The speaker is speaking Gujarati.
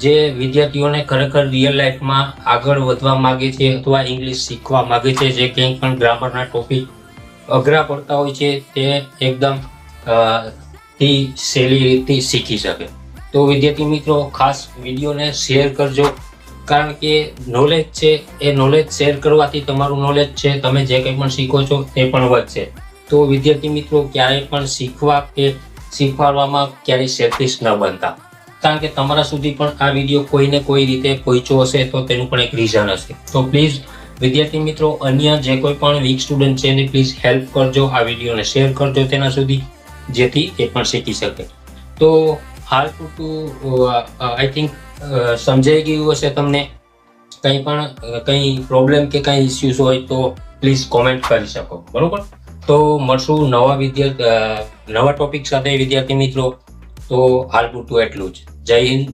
જે વિદ્યાર્થીઓને ખરેખર રિયલ લાઈફમાં આગળ વધવા માંગે છે અથવા ઇંગ્લિશ શીખવા માંગે છે, જે કંઈક પણ ગ્રામરના ટોપિક અઘરા પડતા હોય છે તે એકદમ સહેલી રીતથી શીખી શકે. તો વિદ્યાર્થી મિત્રો, ખાસ વિડીયોને શેર કરજો, કારણ કે નોલેજ છે એ નોલેજ શેર કરવાથી તમારું નોલેજ છે, તમે જે કંઈ પણ શીખો છો તે પણ વધશે. તો વિદ્યાર્થી મિત્રો, ક્યારેય પણ શીખવા કે શીખવાડવામાં ક્યારેય સેલ્ફિશ ન બનતા, કારણ કે તમારા સુધી પણ આ વિડીયો કોઈને કોઈ રીતે પહોંચ્યો હશે તો તેનું પણ એક રીઝન હશે. તો પ્લીઝ વિદ્યાર્થી મિત્રો, અન્ય જે કોઈ પણ વીક સ્ટુડન્ટ છે એને પ્લીઝ હેલ્પ કરજો, આ વિડીયોને શેર કરજો તેના સુધી, જેથી એ પણ શીખી શકે. તો હાલ પૂરતું આઈ થિંક સમજાઈ ગયું હશે તમને. કંઈ પ્રોબ્લેમ કે કંઈ ઇસ્યુઝ હોય તો પ્લીઝ કોમેન્ટ કરી શકો, બરોબર? તો મળશું નવા ટોપિક સાથે વિદ્યાર્થી મિત્રો. તો હાલ પૂરતું એટલું જ. જય હિન્દ.